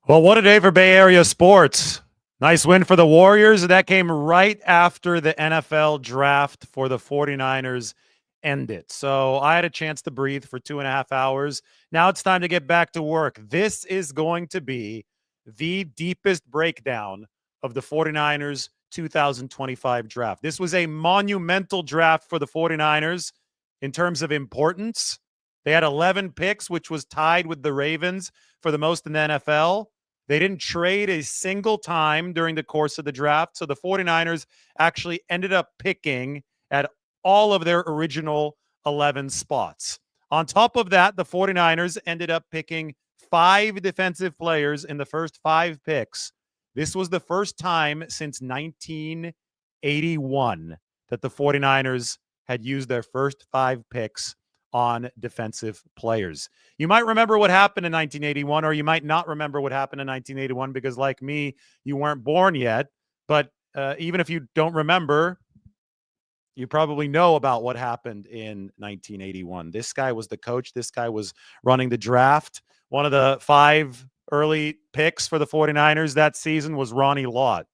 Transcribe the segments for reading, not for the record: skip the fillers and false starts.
Well, what a day for Bay Area sports. Nice win for the Warriors. That came right after the NFL draft for the 49ers ended. So I had a chance to breathe for 2.5 hours. Now it's time to get back to work. This is going to be the deepest breakdown of the 49ers 2025 draft. This was a monumental draft for the 49ers in terms of importance. They had 11 picks, which was tied with the Ravens for the most in the NFL. They didn't trade a single time during the course of the draft. So the 49ers actually ended up picking at all of their original 11 spots. On top of that, the 49ers ended up picking 5 defensive players in the first 5 picks. This was the first time since 1981 that the 49ers had used their first 5 picks on defensive players. You might remember what happened in 1981, or you might not remember what happened in 1981 because, like me, you weren't born yet. But even if you don't remember, you probably know about what happened in 1981. This guy was the coach. This guy was running the draft. One of the 5 early picks for the 49ers that season was Ronnie Lott.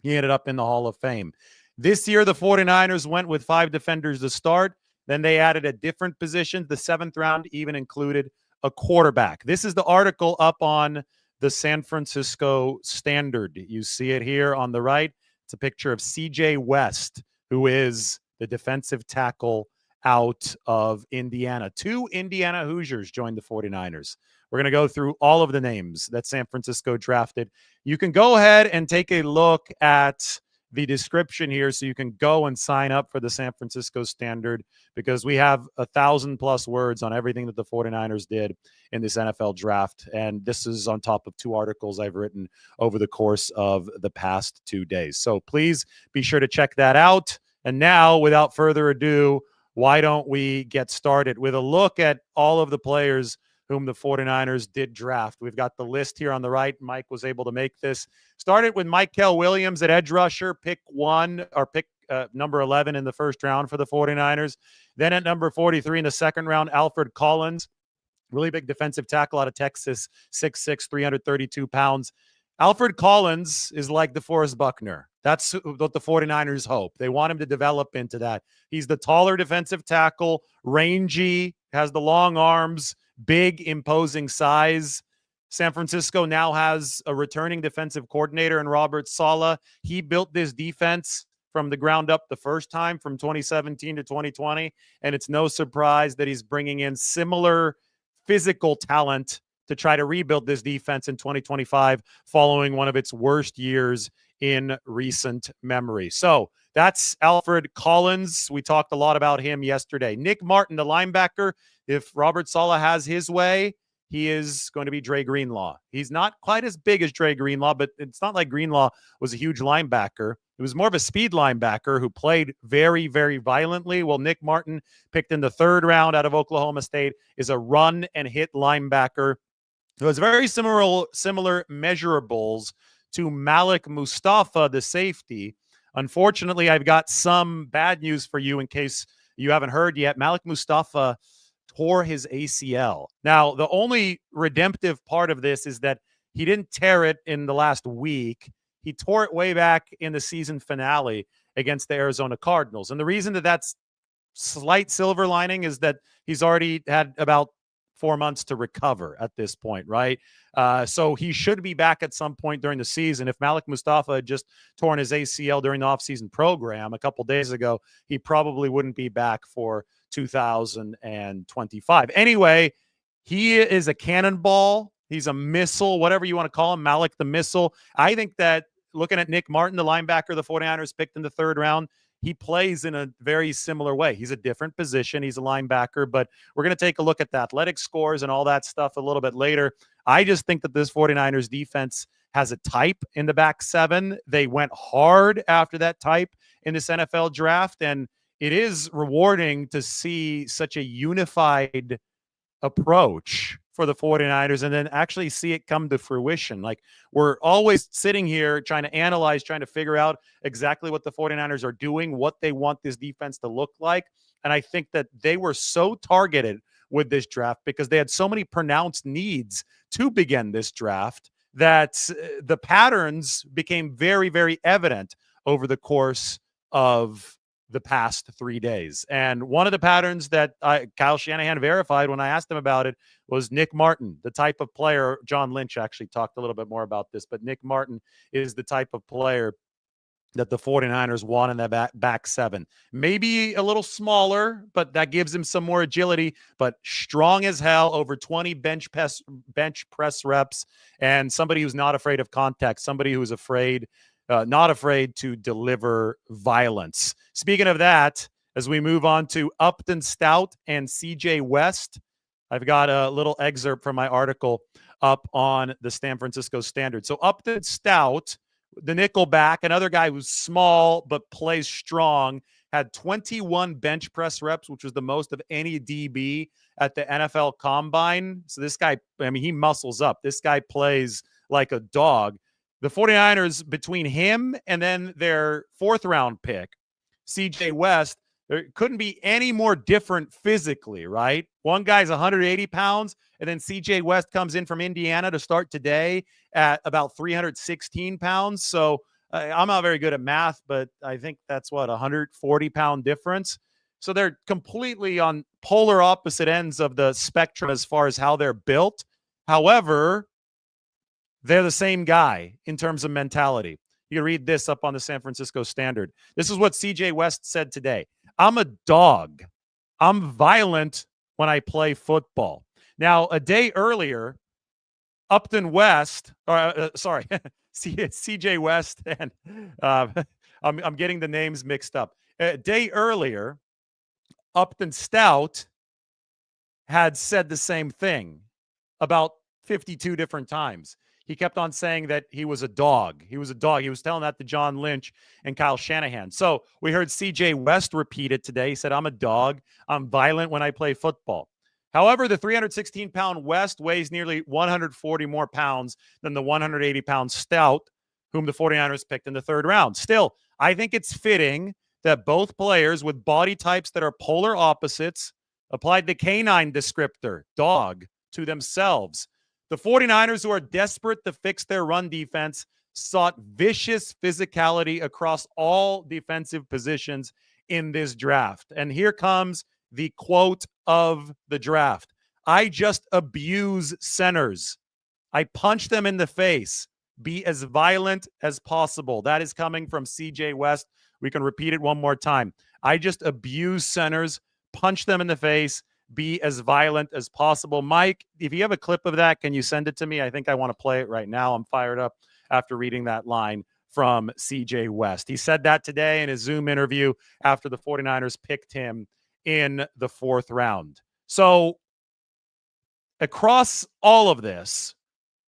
He ended up in the Hall of Fame. This year, the 49ers went with 5 defenders to start. Then they added a different position. The 7th round even included a quarterback. This is the article up on the San Francisco Standard. You see it here on the right. It's a picture of CJ West, who is the defensive tackle out of Indiana. 2 Indiana Hoosiers joined the 49ers. We're going to go through all of the names that San Francisco drafted. You can go ahead and take a look at the description here so you can go and sign up for the San Francisco Standard because we have 1,000+ words on everything that the 49ers did in this NFL draft. And this is on top of 2 articles I've written over the course of the past 2 days. So please be sure to check that out. And now, without further ado, why don't we get started with a look at all of the players whom the 49ers did draft. We've got the list here on the right. Mike was able to make this. Started with Mykel Williams at edge rusher, pick number 11 in the first round for the 49ers. Then at number 43 in the second round, Alfred Collins, really big defensive tackle out of Texas, 6'6", 332 pounds. Alfred Collins is like DeForest Buckner. That's what the 49ers hope. They want him to develop into that. He's the taller defensive tackle, rangy, has the long arms, big, imposing size. San Francisco now has a returning defensive coordinator in Robert Saleh. He built this defense from the ground up the first time from 2017 to 2020, and it's no surprise that he's bringing in similar physical talent to try to rebuild this defense in 2025 following one of its worst years in recent memory. So that's Alfred Collins. We talked a lot about him yesterday. Nick Martin, the linebacker. If Robert Saleh has his way, he is going to be Dre Greenlaw. He's not quite as big as Dre Greenlaw, but it's not like Greenlaw was a huge linebacker. It was more of a speed linebacker who played very, very violently. Well, Nick Martin, picked in the 3rd round out of Oklahoma State, is a run and hit linebacker. It was very similar measurables to Malik Mustafa, the safety. Unfortunately, I've got some bad news for you in case you haven't heard yet. Malik Mustafa tore his ACL. Now, the only redemptive part of this is that he didn't tear it in the last week. He tore it way back in the season finale against the Arizona Cardinals. And the reason that that's slight silver lining is that he's already had about 4 months to recover at this point, right? So he should be back at some point during the season. If Malik Mustafa had just torn his ACL during the offseason program a couple days ago, he probably wouldn't be back for 2025. Anyway, he is a cannonball. He's a missile, whatever you want to call him, Malik the Missile. I think that looking at Nick Martin, the linebacker the 49ers picked in the 3rd round, he plays in a very similar way. He's a different position. He's a linebacker, but we're going to take a look at the athletic scores and all that stuff a little bit later. I just think that this 49ers defense has a type in the back 7. They went hard after that type in this NFL draft, and it is rewarding to see such a unified approach for the 49ers and then actually see it come to fruition. Like, we're always sitting here trying to analyze, trying to figure out exactly what the 49ers are doing, what they want this defense to look like. And I think that they were so targeted with this draft because they had so many pronounced needs to begin this draft that the patterns became very, very evident over the course of the past 3 days. And one of the patterns that Kyle Shanahan verified when I asked him about it was Nick Martin, the type of player. John Lynch actually talked a little bit more about this, but Nick Martin is the type of player that the 49ers want in that back seven. Maybe a little smaller, but that gives him some more agility, but strong as hell, over 20 bench press reps, and somebody who's not afraid of contact, somebody who's not afraid to deliver violence. Speaking of that, as we move on to Upton Stout and CJ West, I've got a little excerpt from my article up on the San Francisco Standard. So Upton Stout, the nickelback, another guy who's small but plays strong, had 21 bench press reps, which was the most of any DB at the NFL Combine. So this guy, I mean, he muscles up. This guy plays like a dog. The 49ers, between him and then their fourth-round pick, CJ West, there couldn't be any more different physically, right? One guy's 180 pounds, and then CJ West comes in from Indiana to start today at about 316 pounds. So I'm not very good at math, but I think that's what, 140-pound difference. So they're completely on polar opposite ends of the spectrum as far as how they're built. However, they're the same guy in terms of mentality. You can read this up on the San Francisco Standard. This is what CJ West said today. I'm a dog. I'm violent when I play football. Now, a day earlier, Upton West, CJ West, and I'm getting the names mixed up. A day earlier, Upton Stout had said the same thing about 52 different times. He kept on saying that he was a dog. He was a dog. He was telling that to John Lynch and Kyle Shanahan. So we heard CJ West repeat it today. He said, I'm a dog. I'm violent when I play football. However, the 316-pound West weighs nearly 140 more pounds than the 180-pound Stout, whom the 49ers picked in the third round. Still, I think it's fitting that both players with body types that are polar opposites applied the canine descriptor, dog, to themselves. The 49ers, who are desperate to fix their run defense, sought vicious physicality across all defensive positions in this draft. And here comes the quote of the draft. I just abuse centers. I punch them in the face. Be as violent as possible. That is coming from CJ West. We can repeat it one more time. I just abuse centers, punch them in the face, be as violent as possible. Mike, if you have a clip of that, can you send it to me? I think I want to play it right now. I'm fired up after reading that line from CJ West. He said that today in his Zoom interview after the 49ers picked him in the fourth round. So across all of this,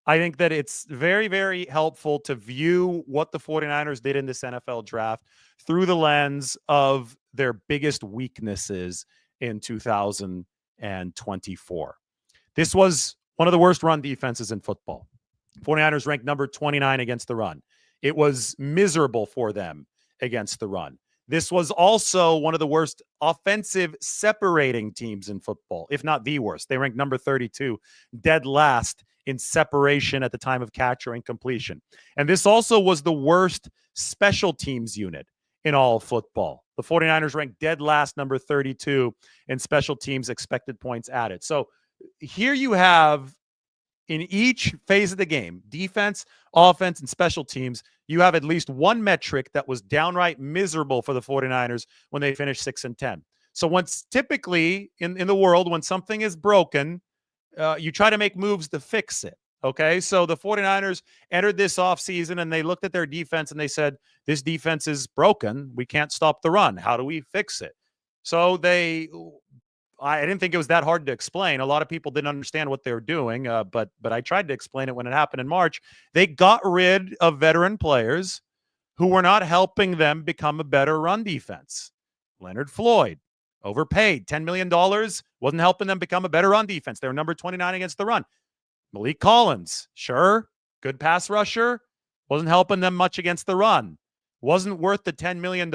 I think that it's very, very helpful to view what the 49ers did in this NFL draft through the lens of their biggest weaknesses in 2024. This was one of the worst run defenses in football. 49ers ranked number 29 against the run. It was miserable for them against the run. This was also one of the worst offensive separating teams in football, if not the worst. They ranked number 32, dead last in separation at the time of catch or incompletion. And this also was the worst special teams unit in all of football. The 49ers ranked dead last, number 32, in special teams expected points added. So here you have, in each phase of the game, defense, offense, and special teams, you have at least one metric that was downright miserable for the 49ers when they finished 6-10. So once typically in the world, when something is broken, you try to make moves to fix it. Okay, so the 49ers entered this offseason and they looked at their defense and they said, this defense is broken. We can't stop the run. How do we fix it? So I didn't think it was that hard to explain. A lot of people didn't understand what they were doing, but I tried to explain it when it happened in March. They got rid of veteran players who were not helping them become a better run defense. Leonard Floyd, overpaid, $10 million, wasn't helping them become a better run defense. They were number 29 against the run. Malik Collins, sure, good pass rusher, wasn't helping them much against the run. wasn't worth the $10 million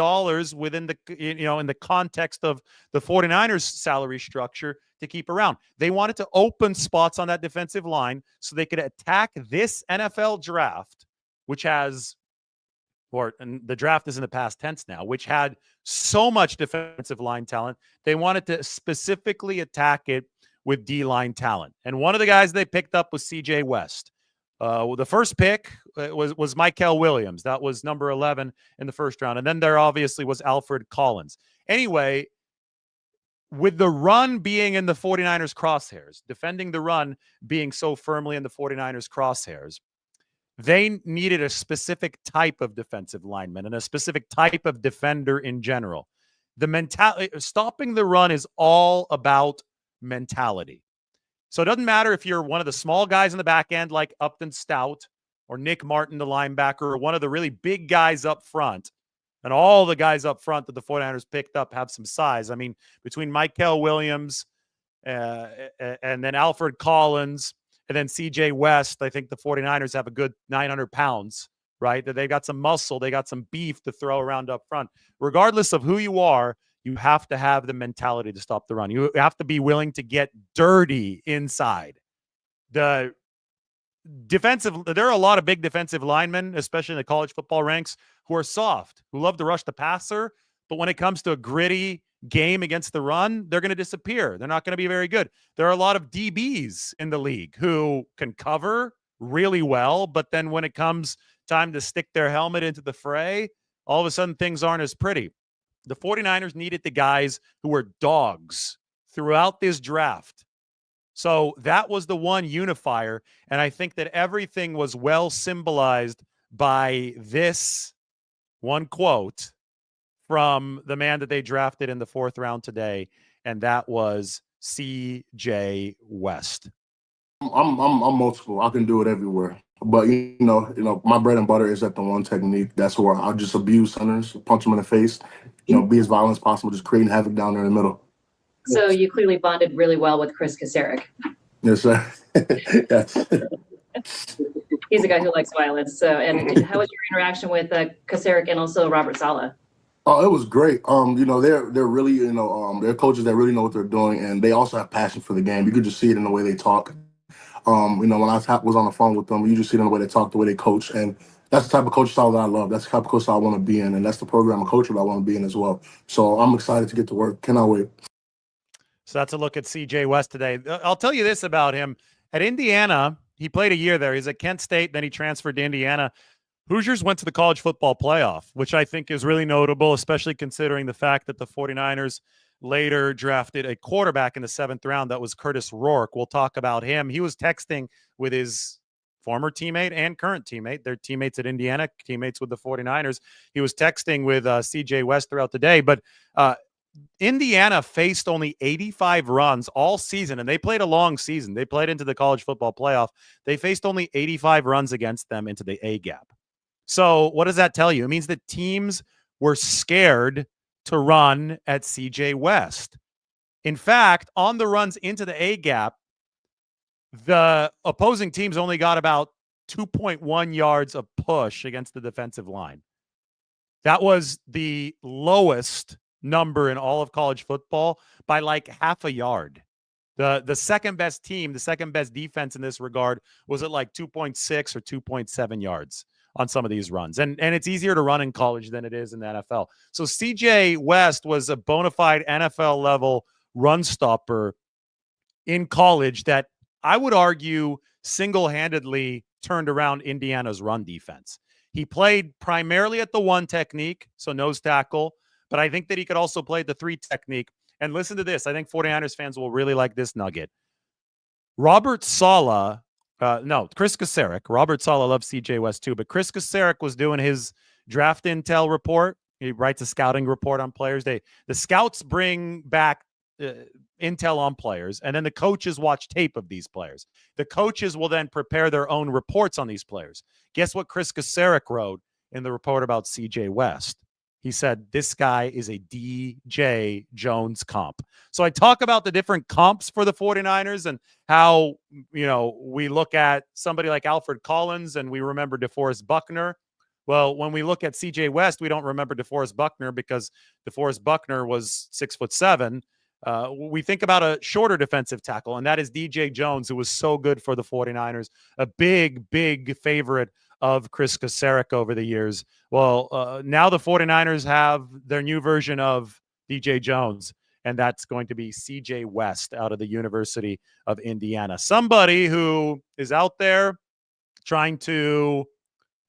within the, in the context of the 49ers salary structure to keep around. They wanted to open spots on that defensive line so they could attack this NFL draft, which has, and the draft is in the past tense now, which had so much defensive line talent. They wanted to specifically attack it with D-line talent. And one of the guys they picked up was CJ West. The first pick was Mykel Williams. That was number 11 in the first round. And then there obviously was Alfred Collins. Anyway, with the run being in the 49ers crosshairs, defending the run being so firmly in the 49ers crosshairs, they needed a specific type of defensive lineman and a specific type of defender in general. The mentality, stopping the run is all about mentality. So it doesn't matter if you're one of the small guys in the back end like Upton Stout or Nick Martin, the linebacker, or one of the really big guys up front. And all the guys up front that the 49ers picked up have some size. I mean, between Mykel Williams and then Alfred Collins and then CJ West, I think the 49ers have a good 900 pounds, right? That they've got some muscle, they got some beef to throw around up front. Regardless of who you are, you have to have the mentality to stop the run. You have to be willing to get dirty inside. There are a lot of big defensive linemen, especially in the college football ranks, who are soft, who love to rush the passer. But when it comes to a gritty game against the run, they're going to disappear. They're not going to be very good. There are a lot of DBs in the league who can cover really well, but then when it comes time to stick their helmet into the fray, all of a sudden things aren't as pretty. The 49ers needed the guys who were dogs throughout this draft. So that was the one unifier, and I think that everything was well symbolized by this one quote from the man that they drafted in the 4th round today, and that was CJ West. I'm multiple. I can do it everywhere. But my bread and butter is at the one technique. That's where I'll just abuse centers, punch them in the face, be as violent as possible, just creating havoc down there in the middle. So you clearly bonded really well with Chris Kasarik. Yes, sir. Yes. He's a guy who likes violence. So, and how was your interaction with Kasarik and also Robert Saleh? Oh, it was great. They're really, they're coaches that really know what they're doing, and they also have passion for the game. You could just see it in the way they talk. When I was on the phone with them, you just see it in the way they talk, the way they coach, and that's the type of coach style that I love. That's the type of coach style I want to be in, and that's the program of coach that I want to be in as well. So I'm excited to get to work. Cannot wait. So that's a look at CJ West today. I'll tell you this about him. At Indiana, he played a year there. He's at Kent State, then he transferred to Indiana. Hoosiers went to the college football playoff, which I think is really notable, especially considering the fact that the 49ers later drafted a quarterback in the 7th round. That was Curtis Rourke. We'll talk about him. He was texting with his former teammate and current teammate. They're teammates at Indiana, teammates with the 49ers. He was texting with CJ West throughout the day, but Indiana faced only 85 runs all season, and they played a long season. They played into the college football playoff. They faced only 85 runs against them into the A-gap. So what does that tell you? It means that teams were scared to run at CJ West. In fact, on the runs into the A-gap, the opposing teams only got about 2.1 yards of push against the defensive line. That was the lowest number in all of college football by like half a yard. The second best team, the second best defense in this regard was at like 2.6 or 2.7 yards on some of these runs. And it's easier to run in college than it is in the NFL. So CJ West was a bona fide NFL level run stopper in college that I would argue single-handedly turned around Indiana's run defense. He played primarily at the 1 technique, so nose tackle, but I think that he could also play the 3 technique. And listen to this. I think 49ers fans will really like this nugget. Chris Kasarik. Robert Saleh loves CJ West too, but Chris Kasarik was doing his draft intel report. He writes a scouting report on players. The scouts bring back intel on players, and then the coaches watch tape of these players. The coaches will then prepare their own reports on these players. Guess what Chris Kasarik wrote in the report about CJ West? He said, this guy is a DJ Jones comp. So I talk about the different comps for the 49ers and how, we look at somebody like Alfred Collins and we remember DeForest Buckner. Well, when we look at CJ West, we don't remember DeForest Buckner because DeForest Buckner was 6'7". We think about a shorter defensive tackle, and that is DJ Jones, who was so good for the 49ers, a big, big favorite of Chris Kasarik over the years. Well, now the 49ers have their new version of DJ Jones, and that's going to be CJ West out of the University of Indiana. Somebody who is out there trying to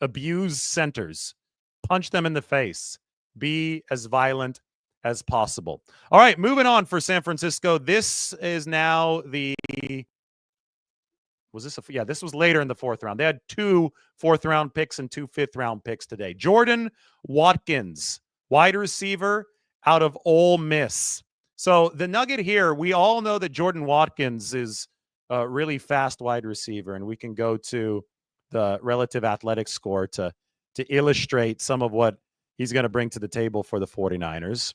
abuse centers, punch them in the face, be as violent as possible. All right, moving on for San Francisco. This is now this was later in the 4th round. They had 2 4th-round picks and 2 5th-round picks today. Jordan Watkins, wide receiver out of Ole Miss. So the nugget here, we all know that Jordan Watkins is a really fast wide receiver, and we can go to the relative athletic score to illustrate some of what he's going to bring to the table for the 49ers.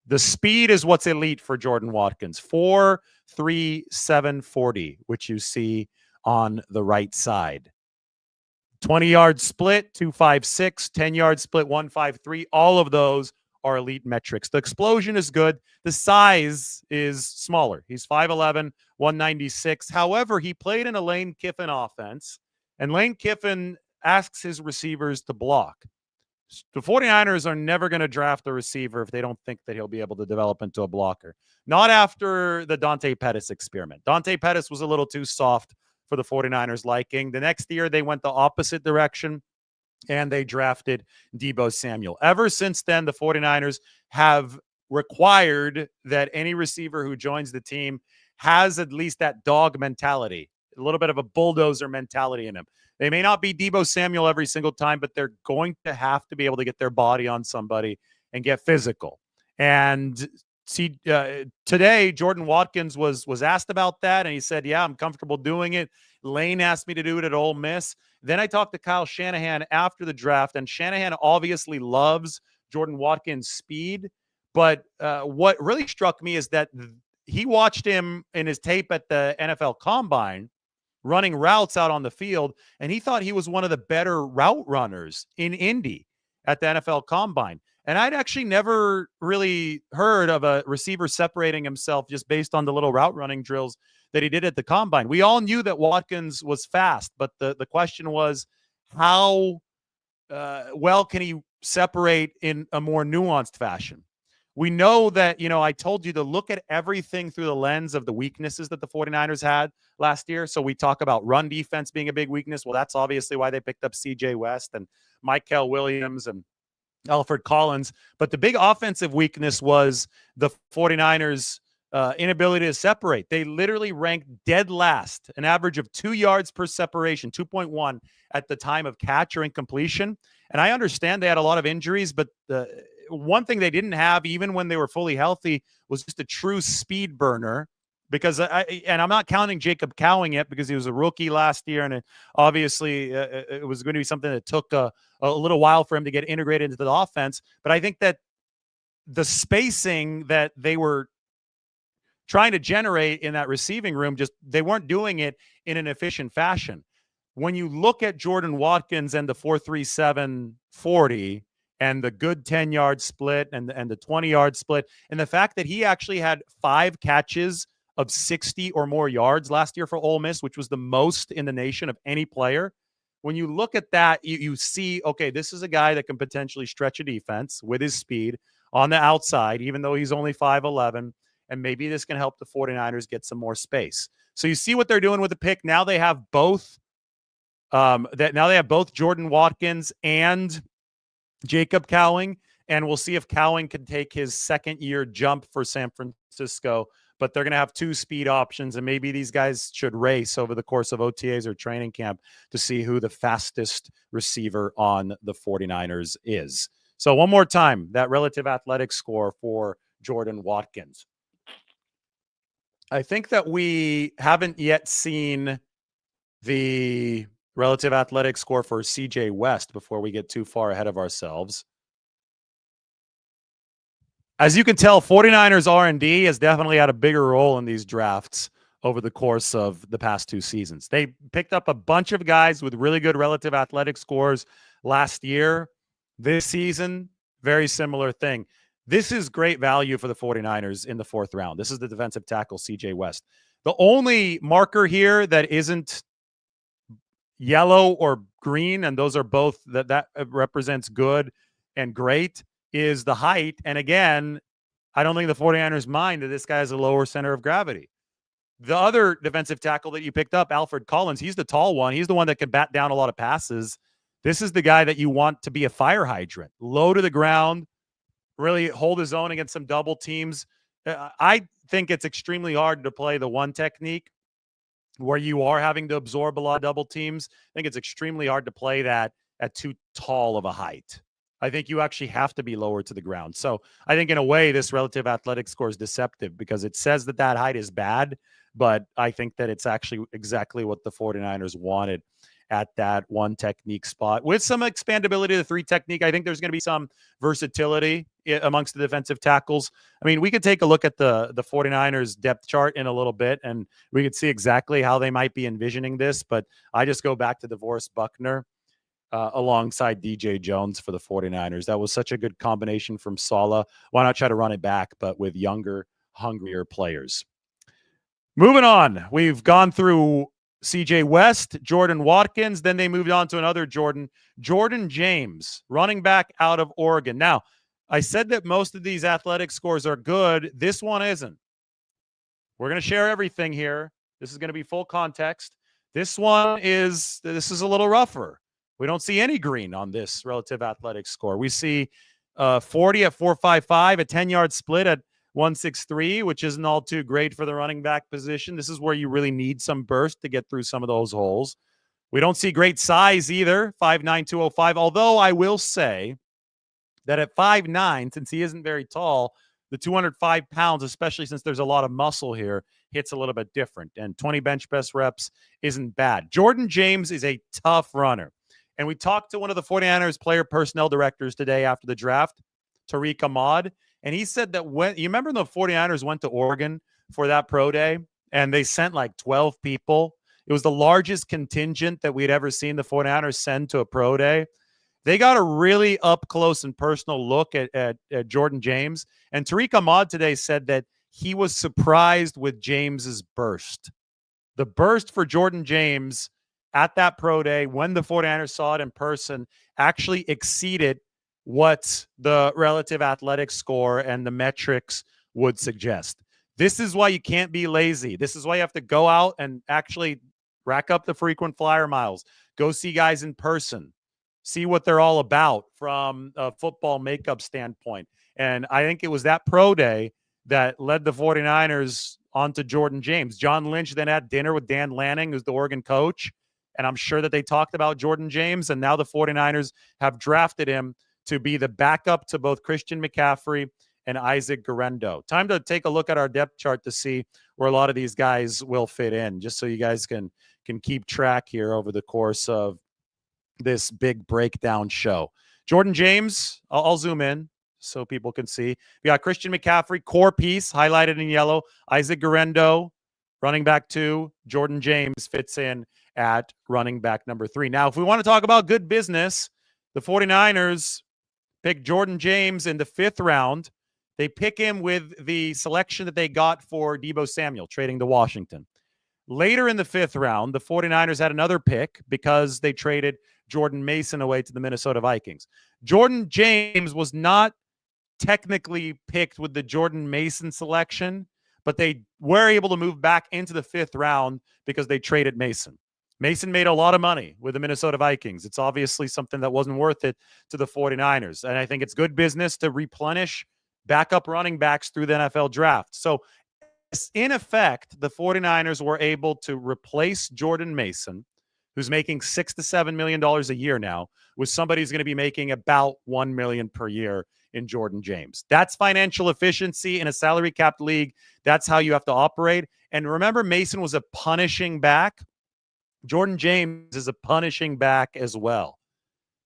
The speed is what's elite for Jordan Watkins. 4.37 40, which you see on the right side. 20-yard split, 2.56. 10-yard split, 1.53. All of those are elite metrics. The explosion is good. The size is smaller. He's 5'11", 196. However, he played in a Lane Kiffin offense, and Lane Kiffin asks his receivers to block. The 49ers are never going to draft a receiver if they don't think that he'll be able to develop into a blocker. Not after the Dante Pettis experiment. Dante Pettis was a little too soft for the 49ers' liking. The next year, they went the opposite direction, and they drafted Deebo Samuel. Ever since then, the 49ers have required that any receiver who joins the team has at least that dog mentality, a little bit of a bulldozer mentality in him. They may not be Deebo Samuel every single time, but they're going to have to be able to get their body on somebody and get physical. And see, today, Jordan Watkins was asked about that, and he said, yeah, I'm comfortable doing it. Lane asked me to do it at Ole Miss. Then I talked to Kyle Shanahan after the draft, and Shanahan obviously loves Jordan Watkins' speed. But what really struck me is that he watched him in his tape at the NFL Combine running routes out on the field, and he thought he was one of the better route runners in Indy at the NFL Combine. And I'd actually never really heard of a receiver separating himself just based on the little route running drills that he did at the Combine. We all knew that Watkins was fast, but the question was, how well can he separate in a more nuanced fashion? We know that, I told you to look at everything through the lens of the weaknesses that the 49ers had last year. So we talk about run defense being a big weakness. Well, that's obviously why they picked up CJ West and Mykel Williams and Alfred Collins. But the big offensive weakness was the 49ers' inability to separate. They literally ranked dead last, an average of 2 yards per separation, 2.1 at the time of catch or incompletion. And I understand they had a lot of injuries, but one thing they didn't have, even when they were fully healthy, was just a true speed burner. Because I'm not counting Jacob Cowing yet because he was a rookie last year, and it was going to be something that took a little while for him to get integrated into the offense. But I think that the spacing that they were trying to generate in that receiving room, they weren't doing it in an efficient fashion. When you look at Jordan Watkins and the 4.37 40 and the good 10-yard split and the 20-yard split, and the fact that he actually had 5 catches of 60 or more yards last year for Ole Miss, which was the most in the nation of any player. When you look at that, you see, okay, this is a guy that can potentially stretch a defense with his speed on the outside, even though he's only 5'11", and maybe this can help the 49ers get some more space. So you see what they're doing with the pick. Now they have both Jordan Watkins and Jacob Cowing, and we'll see if Cowing can take his second-year jump for San Francisco. But they're going to have 2 speed options, and maybe these guys should race over the course of OTAs or training camp to see who the fastest receiver on the 49ers is. So one more time, that relative athletic score for Jordan Watkins. I think that we haven't yet seen the relative athletic score for CJ West before we get too far ahead of ourselves. As you can tell, 49ers R&D has definitely had a bigger role in these drafts over the course of the past 2 seasons. They picked up a bunch of guys with really good relative athletic scores. last year. This season, very similar thing. This is great value for the 49ers in the 4th round. This is the defensive tackle, CJ West. The only marker here that isn't yellow or green, and those are both that represents good and great, is the height. And again, I don't think the 49ers mind that this guy has a lower center of gravity. The other defensive tackle that you picked up, Alfred Collins, he's the tall one. He's the one that can bat down a lot of passes. This is the guy that you want to be a fire hydrant, low to the ground, really hold his own against some double teams. I think it's extremely hard to play the one technique where you are having to absorb a lot of double teams. I think it's extremely hard to play that at too tall of a height. I think you actually have to be lower to the ground. So I think in a way, this relative athletic score is deceptive because it says that that height is bad, but I think that it's actually exactly what the 49ers wanted at that one technique spot. With some expandability to the 3 technique, I think there's going to be some versatility amongst the defensive tackles. I mean, we could take a look at the 49ers depth chart in a little bit, and we could see exactly how they might be envisioning this, but I just go back to DeVorest Buckner alongside DJ Jones for the 49ers. That was such a good combination from Saleh. Why not try to run it back, but with younger, hungrier players? Moving on, we've gone through CJ West, Jordan Watkins, then they moved on to another Jordan James, running back out of Oregon. Now, I said that most of these athletic scores are good. This one isn't. We're going to share everything here. This is going to be full context. This is a little rougher. We don't see any green on this relative athletic score. We see 40 at 4.55, a 10-yard split at 163, which isn't all too great for the running back position. This is where you really need some burst to get through some of those holes. We don't see great size either, 5'9", 205, although I will say that at 5'9", since he isn't very tall, the 205 pounds, especially since there's a lot of muscle here, hits a little bit different. And 20 bench press reps isn't bad. Jordan James is a tough runner. And we talked to one of the 49ers player personnel directors today after the draft, Tariq Ahmad, and he said that when you remember the 49ers went to Oregon for that pro day and they sent like 12 people. It was the largest contingent that we'd ever seen the 49ers send to a pro day. They got a really up close and personal look at Jordan James. And Tariq Ahmad today said that he was surprised with James's burst. The burst for Jordan James at that pro day, when the 49ers saw it in person, actually exceeded what the relative athletic score and the metrics would suggest. This is why you can't be lazy. This is why you have to go out and actually rack up the frequent flyer miles. Go see guys in person. See what they're all about from a football makeup standpoint. And I think it was that pro day that led the 49ers onto Jordan James. John Lynch then had dinner with Dan Lanning, who's the Oregon coach. And I'm sure that they talked about Jordan James. And now the 49ers have drafted him to be the backup to both Christian McCaffrey and Isaac Guerendo. Time to take a look at our depth chart to see where a lot of these guys will fit in, just so you guys can keep track here over the course of this big breakdown show. Jordan James, I'll zoom in so people can see. We got Christian McCaffrey, core piece, highlighted in yellow. Isaac Guerendo, running back 2. Jordan James fits in at running back number 3. Now, if we want to talk about good business, the 49ers pick Jordan James in the 5th round. They pick him with the selection that they got for Deebo Samuel, trading to Washington. Later in the 5th round, the 49ers had another pick because they traded Jordan Mason away to the Minnesota Vikings. Jordan James was not technically picked with the Jordan Mason selection, but they were able to move back into the 5th round because they traded Mason. Mason made a lot of money with the Minnesota Vikings. It's obviously something that wasn't worth it to the 49ers. And I think it's good business to replenish backup running backs through the NFL draft. So in effect, the 49ers were able to replace Jordan Mason, who's making $6 to $7 million a year now, with somebody who's going to be making about $1 million per year in Jordan James. That's financial efficiency in a salary capped league. That's how you have to operate. And remember, Mason was a punishing back. Jordan James is a punishing back as well.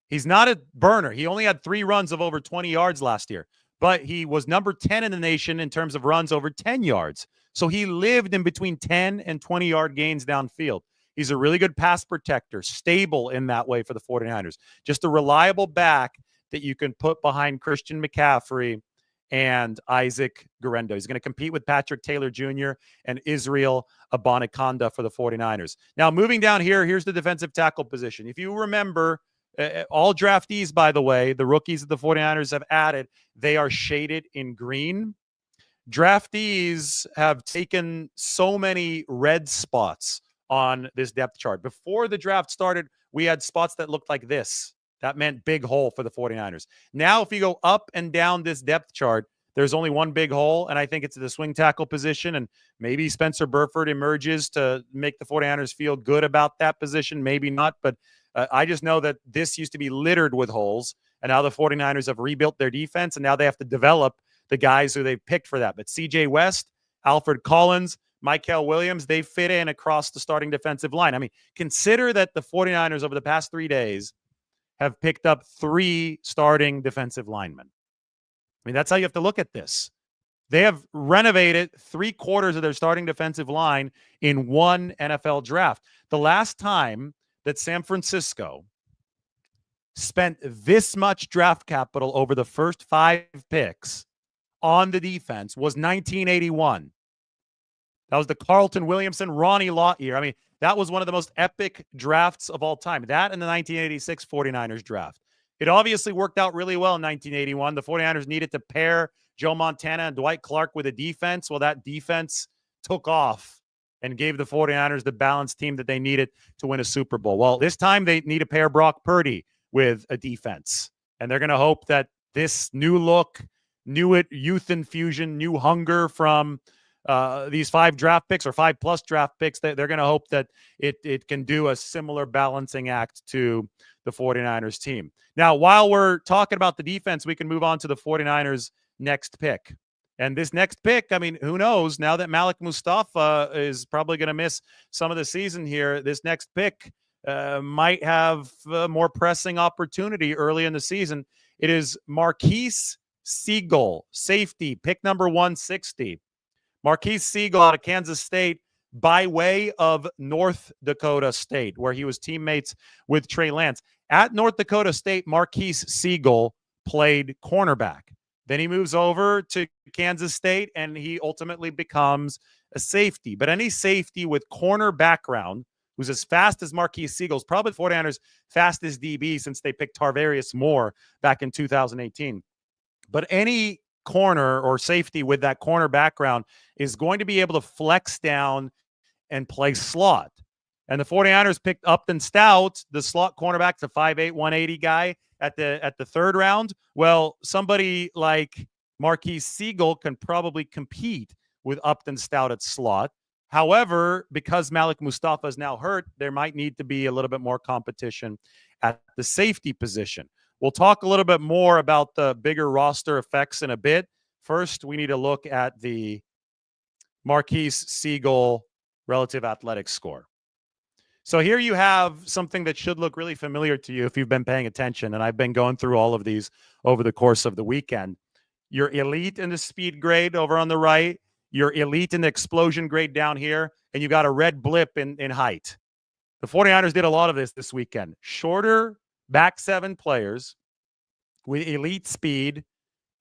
He's not a burner. He only had 3 runs of over 20 yards last year, but he was number 10 in the nation in terms of runs over 10 yards. So he lived in between 10 and 20-yard gains downfield. He's a really good pass protector, stable in that way for the 49ers. Just a reliable back that you can put behind Christian McCaffrey and Isaac Guerendo. He's going to compete with Patrick Taylor Jr. and Israel Abanikanda for the 49ers. Now, moving down here, here's the defensive tackle position. If you remember, all draftees, by the way, the rookies that the 49ers have added, they are shaded in green. Draftees have taken so many red spots on this depth chart. Before the draft started, we had spots that looked like this. That meant big hole for the 49ers. Now, if you go up and down this depth chart, there's only one big hole, and I think it's the swing tackle position, and maybe Spencer Burford emerges to make the 49ers feel good about that position. Maybe not, but I just know that this used to be littered with holes, and now the 49ers have rebuilt their defense, and now they have to develop the guys who they've picked for that. But C.J. West, Alfred Collins, Mykel Williams, they fit in across the starting defensive line. I mean, consider that the 49ers over the past 3 days have picked up 3 starting defensive linemen. I mean, that's how you have to look at this. They have renovated 3/4 of their starting defensive line in one NFL draft. The last time that San Francisco spent this much draft capital over the first 5 picks on the defense was 1981. That was the Carlton Williamson, Ronnie Lott year. I mean, that was one of the most epic drafts of all time. That and the 1986 49ers draft. It obviously worked out really well in 1981. The 49ers needed to pair Joe Montana and Dwight Clark with a defense. Well, that defense took off and gave the 49ers the balanced team that they needed to win a Super Bowl. Well, this time they need to pair Brock Purdy with a defense. And they're going to hope that this new look, new youth infusion, new hunger from these 5 draft picks or 5+ draft picks, they're going to hope that it can do a similar balancing act to the 49ers team. Now, while we're talking about the defense, we can move on to the 49ers next pick. And this next pick, I mean, who knows? Now that Malik Mustafa is probably going to miss some of the season here, this next pick might have a more pressing opportunity early in the season. It is Marquise Siegel, safety, pick number 160. Marquise Siegel out of Kansas State by way of North Dakota State, where he was teammates with Trey Lance. At North Dakota State, Marquise Siegel played cornerback. Then he moves over to Kansas State, and he ultimately becomes a safety. But any safety with corner background who's as fast as Marquise Siegel is probably the 49ers' fastest DB since they picked Tarvarius Moore back in 2018. But any corner or safety with that corner background is going to be able to flex down and play slot. And the 49ers picked Upton Stout, the slot cornerback, the 5'8", 180 guy at the 3rd round. Well, somebody like Marquise Siegel can probably compete with Upton Stout at slot. However, because Malik Mustafa is now hurt, there might need to be a little bit more competition at the safety position. We'll talk a little bit more about the bigger roster effects in a bit. First, we need to look at the Marquise Siegel relative athletic score. So here you have something that should look really familiar to you if you've been paying attention, and I've been going through all of these over the course of the weekend. You're elite in the speed grade over on the right. You're elite in the explosion grade down here, and you got a red blip in height. The 49ers did a lot of this weekend. Shorter back 7 players with elite speed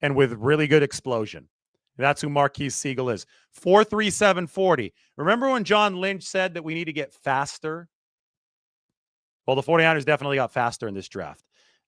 and with really good explosion. That's who Marquise Siegel is. 4.37 40. Remember when John Lynch said that we need to get faster? Well, the 49ers definitely got faster in this draft.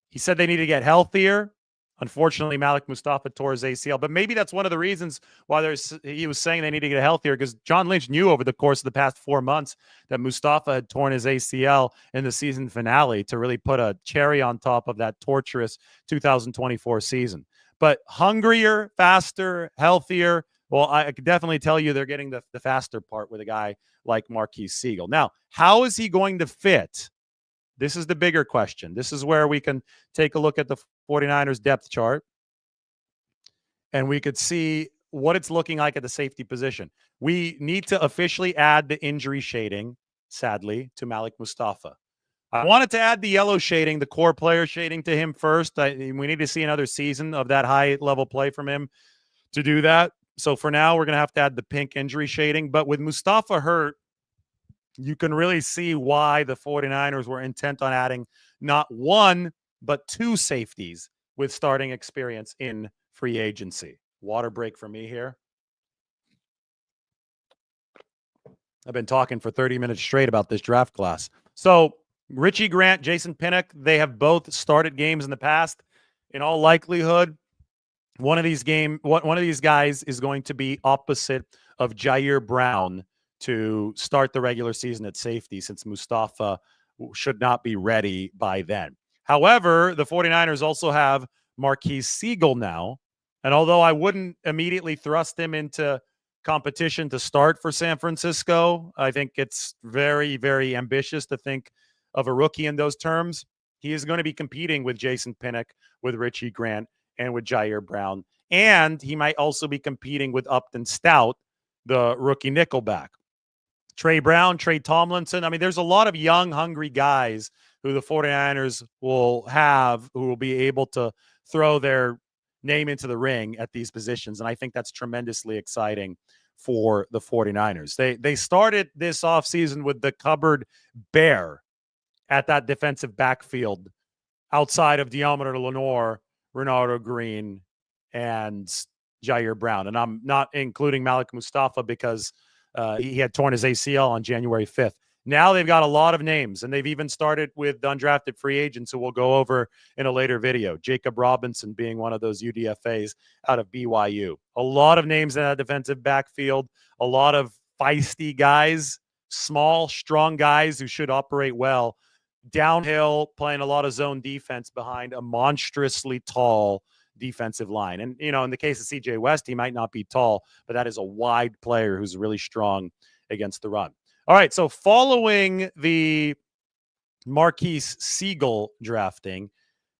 He said they need to get healthier. Unfortunately, Malik Mustafa tore his ACL, but maybe that's one of the reasons why he was saying they need to get healthier, because John Lynch knew over the course of the past 4 months that Mustafa had torn his ACL in the season finale to really put a cherry on top of that torturous 2024 season. But hungrier, faster, healthier. Well, I could definitely tell you they're getting the faster part with a guy like Marquise Siegel. Now, how is he going to fit? This is the bigger question. This is where we can take a look at the 49ers depth chart, and we could see what it's looking like at the safety position. We need to officially add the injury shading, sadly, to Malik Mustafa. I wanted to add the yellow shading, the core player shading to him first. We need to see another season of that high-level play from him to do that. So for now, we're going to have to add the pink injury shading. But with Mustafa hurt, you can really see why the 49ers were intent on adding not one, but two safeties with starting experience in free agency. Water break for me here. I've been talking for 30 minutes straight about this draft class. So Richie Grant, Jason Pinnock, they have both started games in the past. In all likelihood, one of these guys is going to be opposite of Jair Brown to start the regular season at safety, since Mustafa should not be ready by then. However, the 49ers also have Marquise Siegel now. And although I wouldn't immediately thrust him into competition to start for San Francisco, I think it's very, very ambitious to think of a rookie in those terms. He is going to be competing with Jason Pinnock, with Richie Grant, and with Jair Brown. And he might also be competing with Upton Stout, the rookie nickelback. Trey Brown, Trey Tomlinson. I mean, there's a lot of young, hungry guys who the 49ers will have who will be able to throw their name into the ring at these positions. And I think that's tremendously exciting for the 49ers. They started this offseason with the cupboard bare at that defensive backfield outside of Deommodore Lenoir, Renardo Green, and Jair Brown. And I'm not including Malik Mustafa because he had torn his ACL on January 5th. Now they've got a lot of names, and they've even started with undrafted free agents who we'll go over in a later video. Jacob Robinson being one of those UDFAs out of BYU. A lot of names in that defensive backfield, a lot of feisty guys, small, strong guys who should operate well downhill, playing a lot of zone defense behind a monstrously tall defensive line. And, you know, in the case of CJ West, he might not be tall, but that is a wide player who's really strong against the run. All right, so following the Marquise Siegel drafting,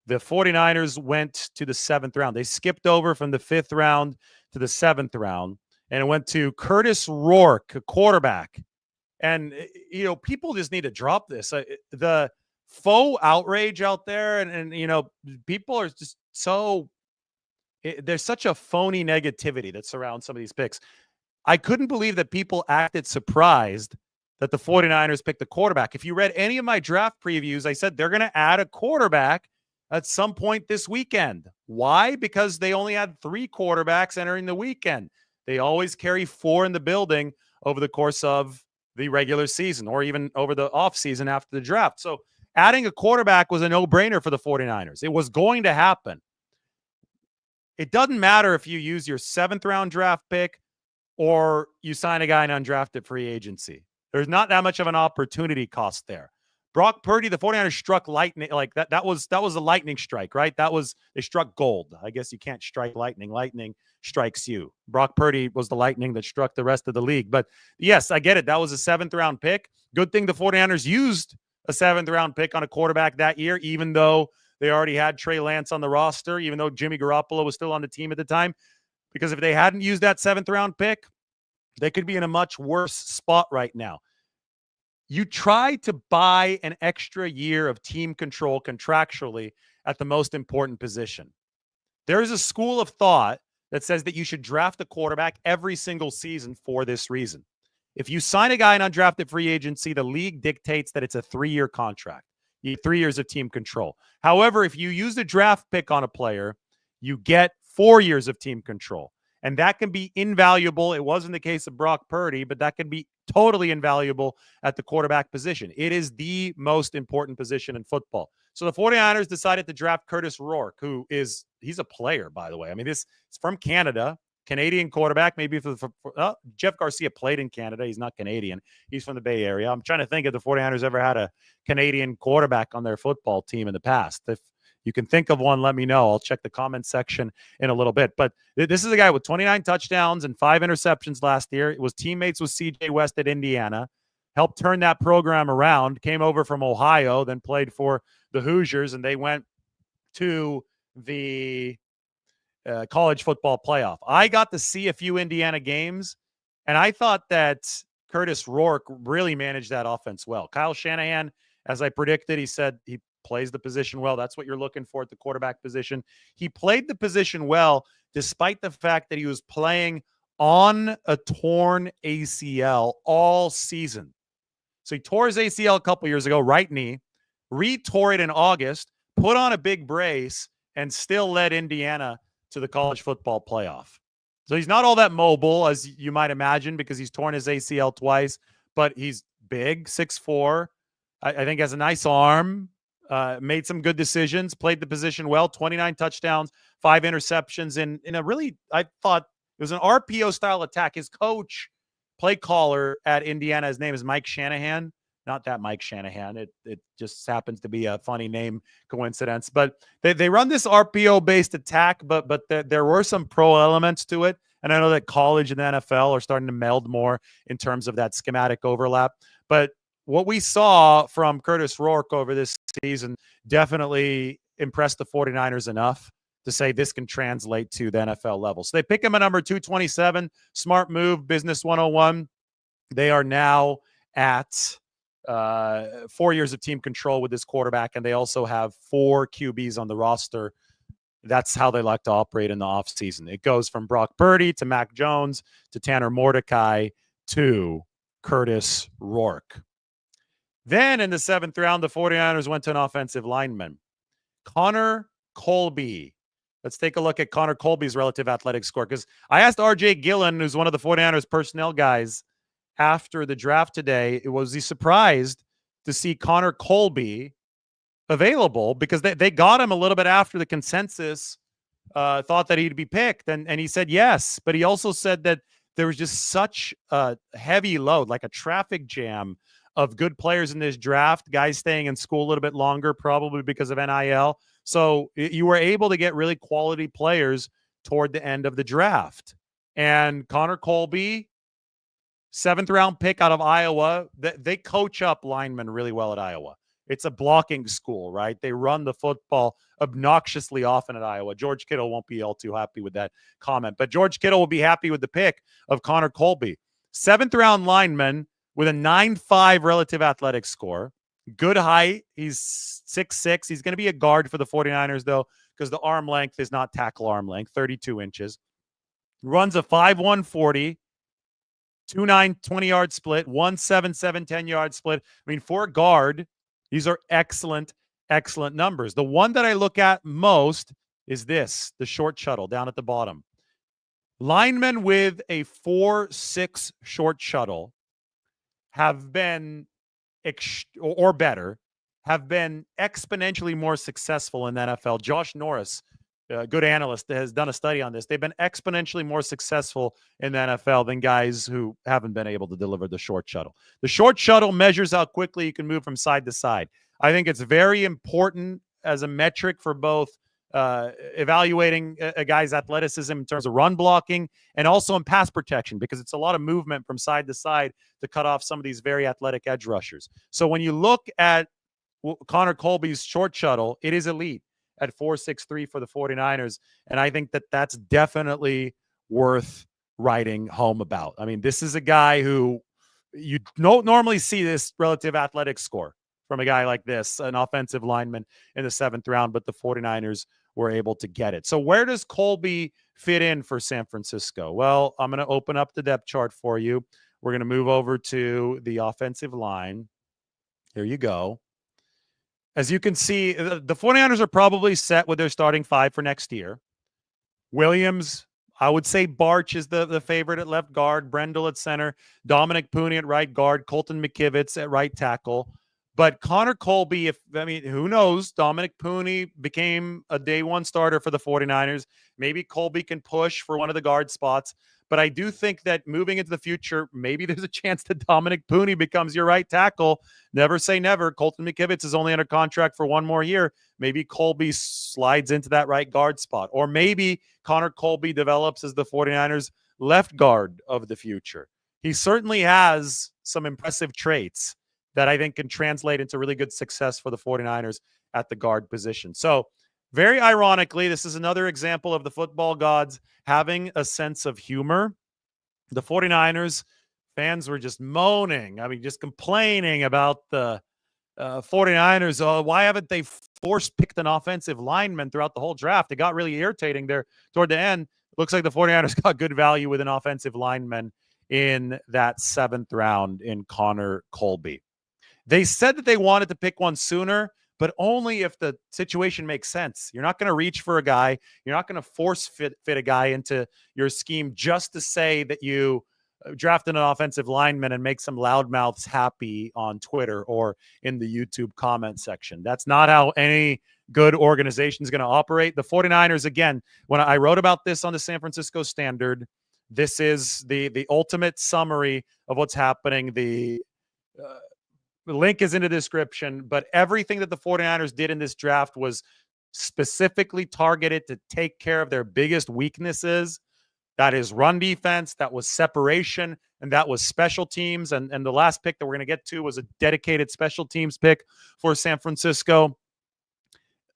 the 49ers went to the 7th round. They skipped over from the 5th round to the 7th round, and it went to Curtis Rourke, a quarterback. And, you know, people just need to drop this. The faux outrage out there, and you know, people are just so there's such a phony negativity that surrounds some of these picks. I couldn't believe that people acted surprised that the 49ers picked a quarterback. If you read any of my draft previews, I said they're going to add a quarterback at some point this weekend. Why? Because they only had 3 quarterbacks entering the weekend. They always carry 4 in the building over the course of the regular season or even over the offseason after the draft. So adding a quarterback was a no-brainer for the 49ers. It was going to happen. It doesn't matter if you use your 7th round draft pick or you sign a guy in undrafted free agency. There's not that much of an opportunity cost there. Brock Purdy, the 49ers struck lightning like that. That was a lightning strike, right? They struck gold. I guess you can't strike lightning. Lightning strikes you. Brock Purdy was the lightning that struck the rest of the league. But yes, I get it. That was a 7th round pick. Good thing the 49ers used a 7th round pick on a quarterback that year, even though they already had Trey Lance on the roster, even though Jimmy Garoppolo was still on the team at the time. Because if they hadn't used that 7th round pick, they could be in a much worse spot right now. You try to buy an extra year of team control contractually at the most important position. There is a school of thought that says that you should draft a quarterback every single season for this reason. If you sign a guy in undrafted free agency, the league dictates that it's a 3-year contract. You get 3 years of team control. However, if you use a draft pick on a player, you get 4 years of team control. And that can be invaluable. It wasn't the case of Brock Purdy, but that can be totally invaluable at the quarterback position. It is the most important position in football. So the 49ers decided to draft Curtis Rourke, he's a player, by the way. I mean, this is from Canada, Canadian quarterback. Maybe Jeff Garcia played in Canada. He's not Canadian. He's from the Bay Area. I'm trying to think if the 49ers ever had a Canadian quarterback on their football team in the past. If you can think of one, let me know. I'll check the comment section in a little bit. But this is a guy with 29 touchdowns and 5 interceptions last year. It was teammates with CJ West at Indiana, helped turn that program around, came over from Ohio, then played for the Hoosiers, and they went to the college football playoff. I got to see a few Indiana games, and I thought that Curtis Rourke really managed that offense well. Kyle Shanahan, as I predicted, he said he plays the position well. That's what you're looking for at the quarterback position. He played the position well, despite the fact that he was playing on a torn ACL all season. So he tore his ACL a couple years ago, right knee, re-tore it in August, put on a big brace, and still led Indiana to the college football playoff. So he's not all that mobile, as you might imagine, because he's torn his ACL twice, but he's big, 6'4". I think has a nice arm, made some good decisions, played the position well, 29 touchdowns, 5 interceptions in a really, I thought it was an RPO style attack. His coach, play caller at Indiana, his name is Mike Shanahan. Not that Mike Shanahan. It just happens to be a funny name coincidence. But they run this RPO-based attack, but there were some pro elements to it. And I know that college and the NFL are starting to meld more in terms of that schematic overlap. But what we saw from Curtis Rourke over this season definitely impressed the 49ers enough to say this can translate to the NFL level. So they pick him at number 227. Smart move, business 101. They are now at 4 years of team control with this quarterback, and they also have 4 QBs on the roster. That's how they like to operate in the offseason. It goes from Brock Purdy to Mac Jones to Tanner Mordecai to Curtis Rourke. Then in the 7th round, the 49ers went to an offensive lineman, Connor Colby. Let's take a look at Connor Colby's relative athletic score, because I asked RJ Gillen, who's one of the 49ers personnel guys, after the draft today, was he surprised to see Connor Colby available, because they got him a little bit after the consensus thought that he'd be picked. And he said yes, but he also said that there was just such a heavy load, like a traffic jam of good players in this draft, guys staying in school a little bit longer, probably because of NIL. So you were able to get really quality players toward the end of the draft. And Connor Colby, 7th round pick out of Iowa. They coach up linemen really well at Iowa. It's a blocking school, right? They run the football obnoxiously often at Iowa. George Kittle won't be all too happy with that comment, but George Kittle will be happy with the pick of Connor Colby. 7th round lineman with a 9.5 relative athletic score. Good height. He's 6'6". He's going to be a guard for the 49ers, though, because the arm length is not tackle arm length, 32 inches. Runs a 5'1" 40, 2'9" 20-yard split, 1'7" 10-yard split. I mean, for a guard, these are excellent, excellent numbers. The one that I look at most is this, the short shuttle down at the bottom. Linemen with a 4.6 short shuttle have been, or better, have been exponentially more successful in the NFL. Josh Norris, a good analyst, has done a study on this. They've been exponentially more successful in the NFL than guys who haven't been able to deliver the short shuttle. The short shuttle measures how quickly you can move from side to side. I think it's very important as a metric for both evaluating a guy's athleticism in terms of run blocking and also in pass protection, because it's a lot of movement from side to side to cut off some of these very athletic edge rushers. So when you look at Connor Colby's short shuttle, it is elite at 4.63 for the 49ers. And I think that that's definitely worth writing home about. I mean, this is a guy who you don't normally see this relative athletic score from a guy like this, an offensive lineman in the 7th round, but the 49ers were able to get it. So where does Colby fit in for San Francisco? Well, I'm going to open up the depth chart for you. We're going to move over to the offensive line. Here you go. As you can see, the 49ers are probably set with their starting 5 for next year. Williams, I would say Barch is the favorite at left guard, Brendel at center, Dominic Pooney at right guard, Colton McKivitz at right tackle. But Connor Colby, who knows? Dominic Pooney became a day one starter for the 49ers. Maybe Colby can push for one of the guard spots. But I do think that moving into the future, maybe there's a chance that Dominic Pooney becomes your right tackle. Never say never. Colton McKivitz is only under contract for 1 more year. Maybe Colby slides into that right guard spot. Or maybe Connor Colby develops as the 49ers left guard of the future. He certainly has some impressive traits that I think can translate into really good success for the 49ers at the guard position. So very ironically, this is another example of the football gods having a sense of humor. The 49ers fans were just moaning. Just complaining about the 49ers. Oh, why haven't they force-picked an offensive lineman throughout the whole draft? It got really irritating there toward the end. It looks like the 49ers got good value with an offensive lineman in that 7th round in Connor Colby. They said that they wanted to pick one sooner, but only if the situation makes sense. You're not going to reach for a guy. You're not going to force fit a guy into your scheme just to say that you drafted an offensive lineman and make some loudmouths happy on Twitter or in the YouTube comment section. That's not how any good organization is going to operate. The 49ers, again, when I wrote about this on the San Francisco Standard, this is the ultimate summary of what's happening. The link is in the description, but everything that the 49ers did in this draft was specifically targeted to take care of their biggest weaknesses. That is run defense, that was separation, and that was special teams. And the last pick that we're going to get to was a dedicated special teams pick for San Francisco.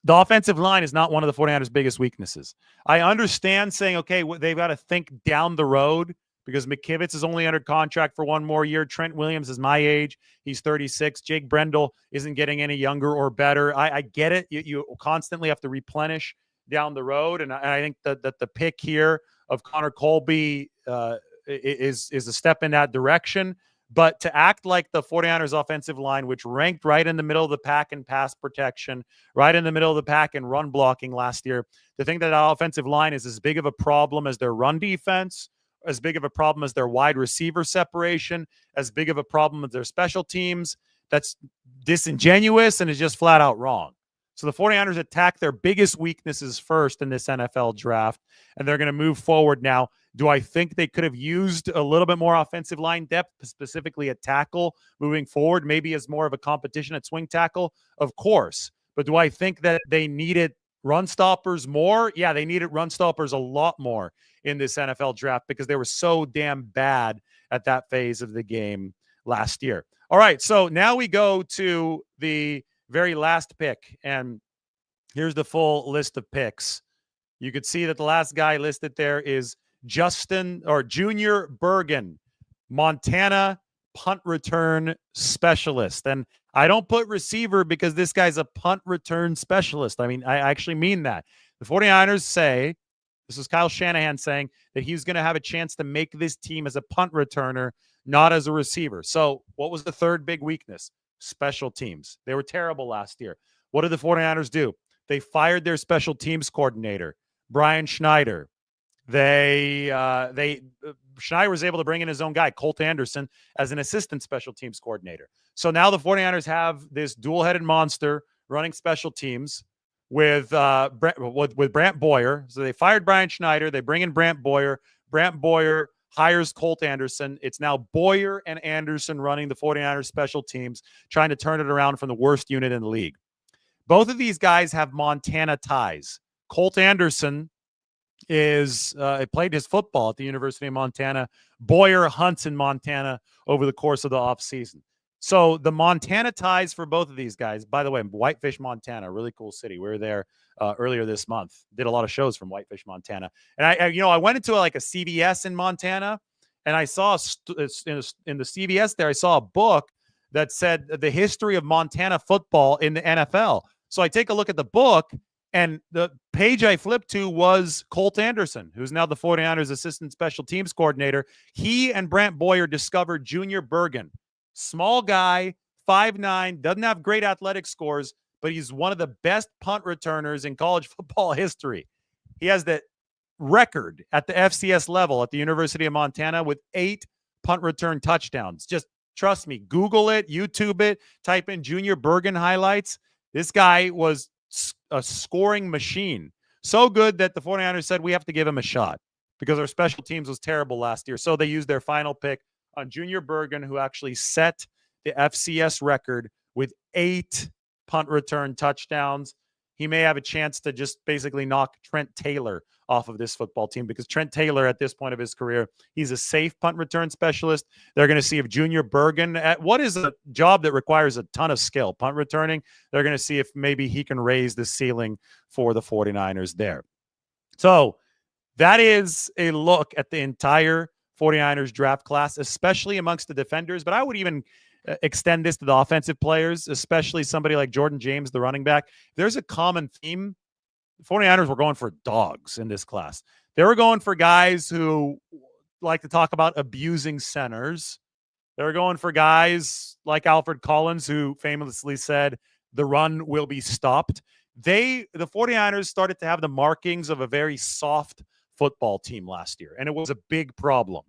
The offensive line is not one of the 49ers' biggest weaknesses. I understand saying, okay, they've got to think down the road because McKivitz is only under contract for one more year. Trent Williams is my age. He's 36. Jake Brendel isn't getting any younger or better. I get it. You constantly have to replenish down the road. And I think that the pick here of Connor Colby is a step in that direction. But to act like the 49ers offensive line, which ranked right in the middle of the pack in pass protection, right in the middle of the pack in run blocking last year, to think that our offensive line is as big of a problem as their run defense, as big of a problem as their wide receiver separation, as big of a problem as their special teams, that's disingenuous and is just flat out wrong. So the 49ers attack their biggest weaknesses first in this NFL draft, and they're going to move forward now. Do I think they could have used a little bit more offensive line depth, specifically at tackle, moving forward, maybe as more of a competition at swing tackle? Of course. But do I think that they needed run stoppers more? Yeah, they needed run stoppers a lot more in this NFL draft because they were so damn bad at that phase of the game last year. All right, so now we go to the very last pick, and here's the full list of picks. You could see that the last guy listed there is Junior Bergen, Montana punt return specialist. And I don't put receiver because this guy's a punt return specialist. I mean, I actually mean that. The 49ers say, this is Kyle Shanahan saying that he's going to have a chance to make this team as a punt returner, not as a receiver. So what was the third big weakness? Special teams. They were terrible last year. What did the 49ers do? They fired their special teams coordinator, Brian Schneider. Schneider was able to bring in his own guy, Colt Anderson, as an assistant special teams coordinator. So now the 49ers have this dual-headed monster running special teams with Brant Boyer. So they fired Brian Schneider. They bring in Brant Boyer. Brant Boyer hires Colt Anderson. It's now Boyer and Anderson running the 49ers special teams, trying to turn it around from the worst unit in the league. Both of these guys have Montana ties. Colt Anderson played his football at the University of Montana. Boyer hunts in Montana over the course of the offseason. So the Montana ties for both of these guys, by the way, Whitefish, Montana, really cool city. We were there earlier this month, did a lot of shows from Whitefish, Montana. And I went into a CVS in Montana, and I saw in the CVS there, I saw a book that said the history of Montana football in the NFL. So I take a look at the book, and the page I flipped to was Colt Anderson, who's now the 49ers assistant special teams coordinator. He and Brant Boyer discovered Junior Bergen. Small guy, 5'9", doesn't have great athletic scores, but he's one of the best punt returners in college football history. He has the record at the FCS level at the University of Montana with 8 punt return touchdowns. Just trust me, Google it, YouTube it, type in Junior Bergen highlights. This guy was a scoring machine. So good that the 49ers said we have to give him a shot because our special teams was terrible last year. So they used their final pick on Junior Bergen, who actually set the FCS record with 8 punt return touchdowns. He may have a chance to just basically knock Trent Taylor off of this football team because Trent Taylor at this point of his career, he's a safe punt return specialist. They're going to see if Junior Bergen, at what is a job that requires a ton of skill, punt returning, they're going to see if maybe he can raise the ceiling for the 49ers there. So that is a look at the entire 49ers draft class, especially amongst the defenders, but I would even extend this to the offensive players, especially somebody like Jordan James, the running back. There's a common theme. The 49ers were going for dogs in this class. They were going for guys who like to talk about abusing centers. They're going for guys like Alfred Collins, who famously said the run will be stopped. The 49ers started to have the markings of a very soft football team last year, and it was a big problem.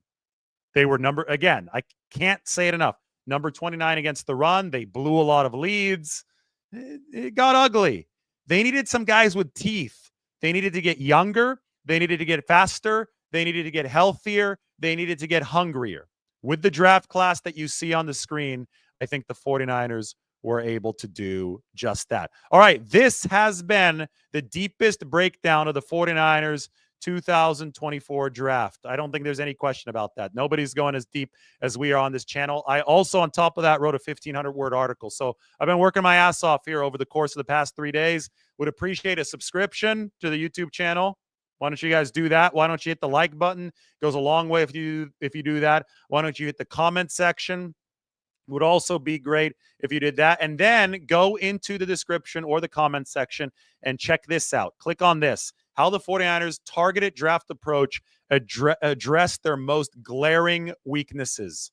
They were again, I can't say it enough, number 29 against the run. They blew a lot of leads. It got ugly. They needed some guys with teeth. They needed to get younger. They needed to get faster. They needed to get healthier. They needed to get hungrier. With the draft class that you see on the screen, I think the 49ers were able to do just that. All right, this has been the deepest breakdown of the 49ers 2024 draft. I don't think there's any question about that. Nobody's going as deep as we are on this channel. I also, on top of that, wrote a 1,500-word article. So I've been working my ass off here over the course of the past 3 days. Would appreciate a subscription to the YouTube channel. Why don't you guys do that? Why don't you hit the like button? It goes a long way if you do that. Why don't you hit the comment section? It would also be great if you did that. And then go into the description or the comment section and check this out. Click on this. How the 49ers targeted draft approach address their most glaring weaknesses.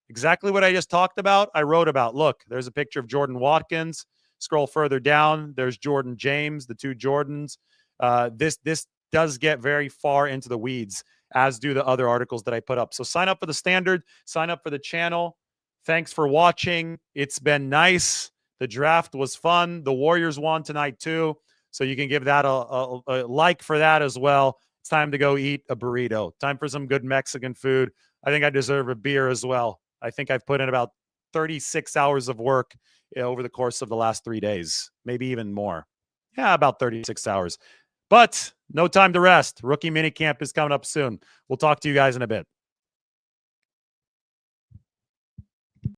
Exactly what I just talked about, I wrote about. Look, there's a picture of Jordan Watkins. Scroll further down. There's Jordan James, the two Jordans. This does get very far into the weeds, as do the other articles that I put up. So sign up for the standard, sign up for the channel. Thanks for watching. It's been nice. The draft was fun. The Warriors won tonight too. So you can give that a like for that as well. It's time to go eat a burrito. Time for some good Mexican food. I think I deserve a beer as well. I think I've put in about 36 hours of work over the course of the last 3 days, maybe even more. Yeah, about 36 hours. But no time to rest. Rookie minicamp is coming up soon. We'll talk to you guys in a bit.